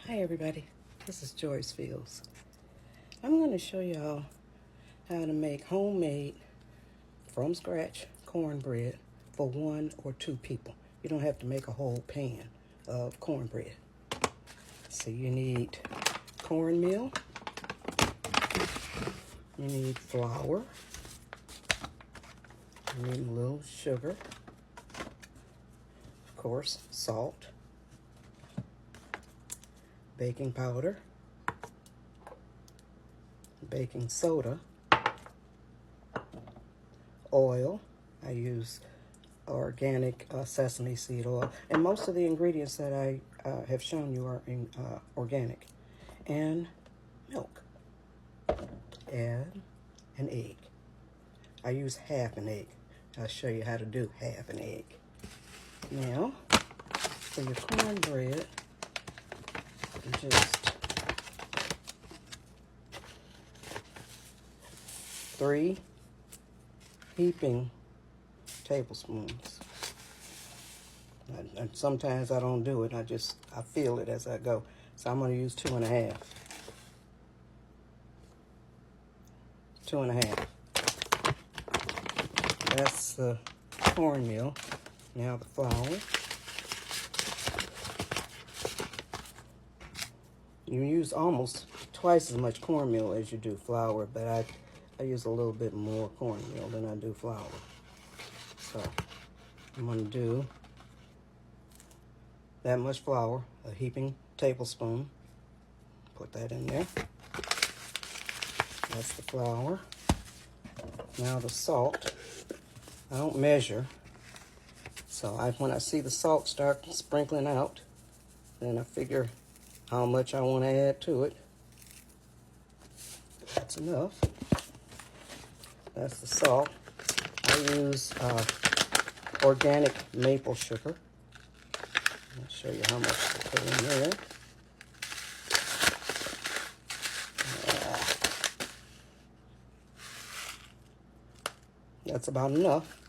Hi everybody, this is Joyce Fields. I'm going to show y'all how to make homemade, from scratch, cornbread for 1 or 2 people. You don't have to make a whole pan of cornbread. So you need cornmeal, you need flour, you need a little sugar, of course, salt, baking powder, baking soda, oil. I use organic sesame seed oil, and most of the ingredients that I have shown you are organic, and milk, and an egg. I use half an egg. I'll show you how to do half an egg. Now, for your cornbread, just 3 heaping tablespoons. And sometimes I don't do it. I feel it as I go. So I'm going to use 2.5. 2.5. That's the cornmeal. Now the flour. You use almost twice as much cornmeal as you do flour, but I use a little bit more cornmeal than I do flour. So I'm going to do that much flour, a heaping tablespoon. Put that in there. That's the flour. Now the salt. I don't measure. So when I see the salt start sprinkling out, then I figure how much I want to add to it. That's enough. That's the salt. I use organic maple sugar. I'll show you how much to put in there. That's about enough.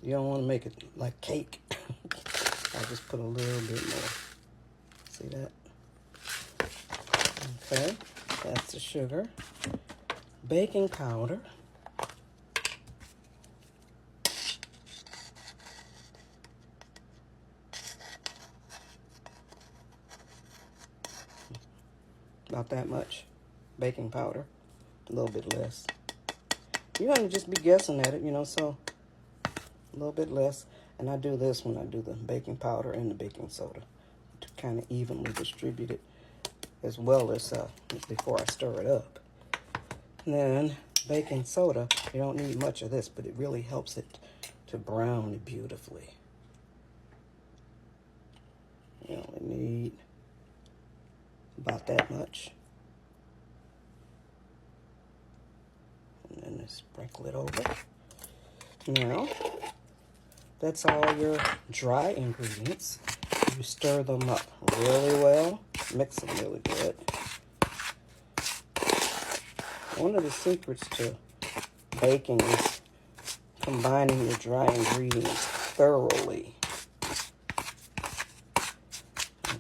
You don't want to make it like cake. I'll just put a little bit more. See that? Okay, that's the sugar. Baking powder. About that much baking powder, a little bit less. You're going to just be guessing at it, so a little bit less. And I do this when I do the baking powder and the baking soda to kind of evenly distribute it, as well as before I stir it up. And then baking soda, you don't need much of this, but it really helps it to brown beautifully. You only need about that much. And then just sprinkle it over. Now, that's all your dry ingredients. You stir them up really well, mix them really good. One of the secrets to baking is combining your dry ingredients thoroughly.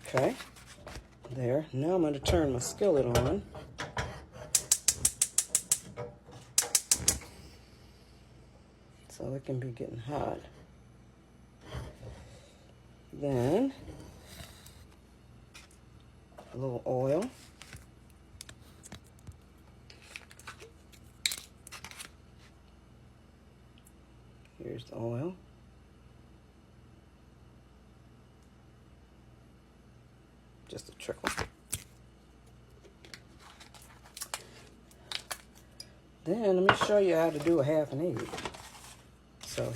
Okay, there. Now I'm going to turn my skillet on. So it can be getting hot. Then a little oil. Here's the oil. Just a trickle. Then let me show you how to do a half an egg. So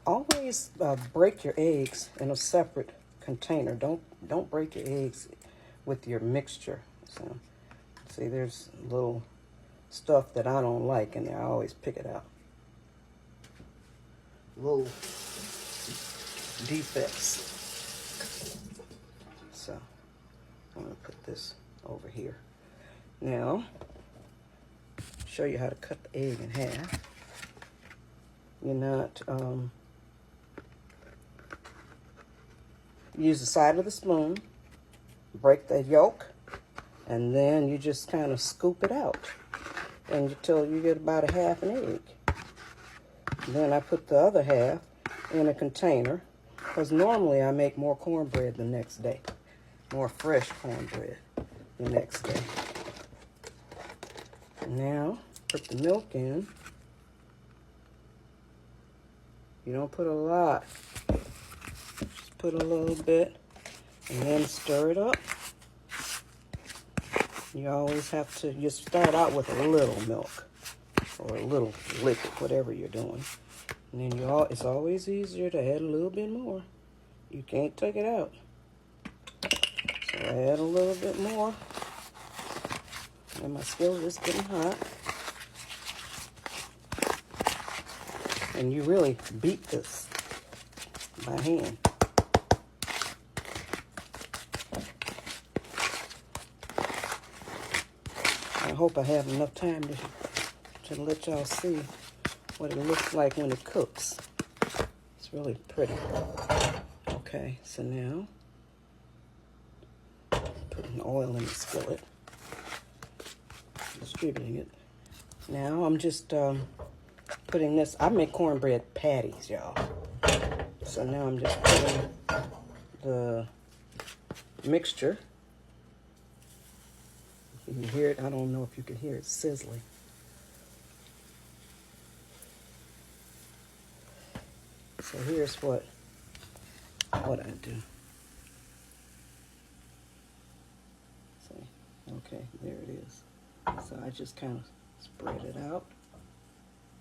always break your eggs in a separate container. Don't break your eggs with your mixture. So see, there's little stuff that I don't like in there. I always pick it out. Little defects. So I'm going to put this over here. Now, show you how to cut the egg in half. You're not use the side of the spoon, break the yolk, and then you just kind of scoop it out until you get about a half an egg. Then I put the other half in a container, because normally I make more cornbread the next day, more fresh cornbread the next day. Now, put the milk in. You don't put a lot, just put a little bit, and then stir it up. You always have to, you start out with a little milk, or a little liquid, whatever you're doing. And then it's always easier to add a little bit more. You can't take it out. So add a little bit more. And my skillet is getting hot. And you really beat this by hand. I hope I have enough time to let y'all see what it looks like when it cooks. It's really pretty. Okay, so now putting oil in the skillet, distributing it. Now I'm just putting this. I make cornbread patties, y'all. So now I'm just putting the mixture. You can hear it. I don't know if you can hear it sizzling. So here's what I do. See, okay, there it is. So I just kind of spread it out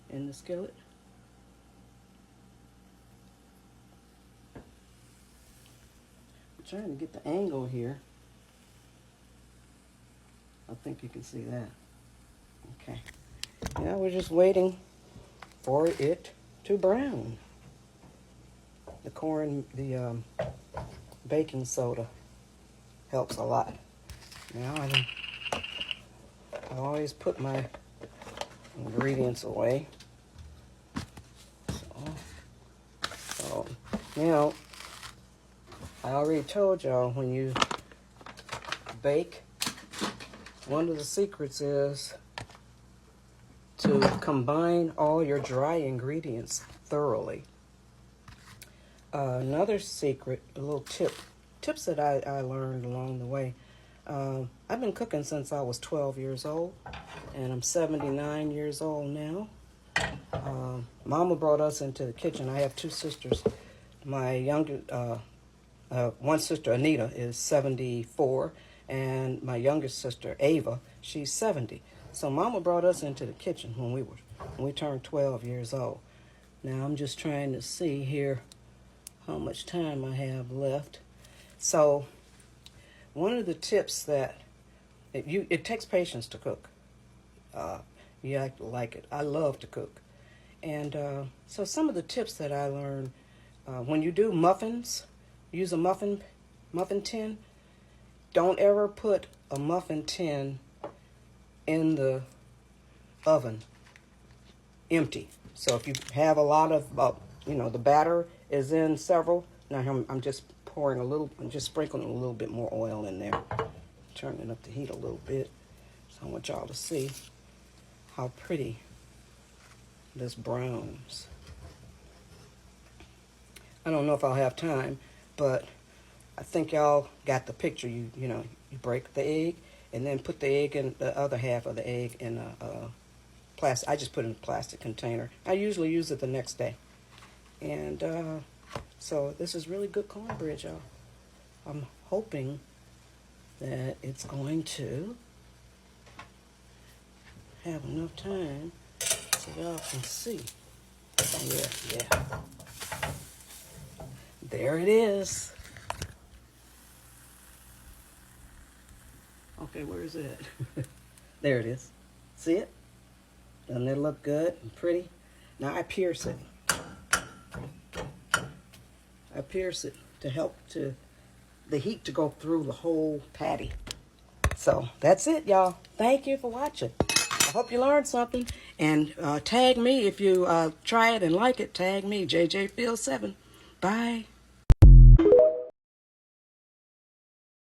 in the skillet. I'm trying to get the angle here. I think you can see that. Okay. Now we're just waiting for it to brown. The baking soda helps a lot. Now I always put my ingredients away. So now I already told y'all when you bake, one of the secrets is to combine all your dry ingredients thoroughly. Another secret, a little tips that I learned along the way. I've been cooking since I was 12 years old, and I'm 79 years old now. Mama brought us into the kitchen. I have two sisters. My one sister, Anita, is 74, and my youngest sister, Ava, she's 70. So Mama brought us into the kitchen when we turned 12 years old. Now I'm just trying to see here how much time I have left. So one of the tips that it takes patience to cook. You have to like it. I love to cook. And so some of the tips that I learned, when you do muffins, use a muffin tin. Don't ever put a muffin tin in the oven empty. So if you have a lot of, the batter is in several. Now I'm just I'm just sprinkling a little bit more oil in there. Turning up the heat a little bit. So I want y'all to see how pretty this browns. I don't know if I'll have time, but I think y'all got the picture. You break the egg and then put the egg in the other half of the egg in a plastic. I just put it in a plastic container. I usually use it the next day. And so this is really good cornbread, y'all. I'm hoping that it's going to have enough time so y'all can see. Yeah. There it is. Okay, where is it? There it is. See it? Doesn't it look good and pretty? Now I pierce it. I pierce it to help the heat to go through the whole patty. So that's it, y'all. Thank you for watching. I hope you learned something. And tag me if you try it and like it. Tag me, JJField7. Bye.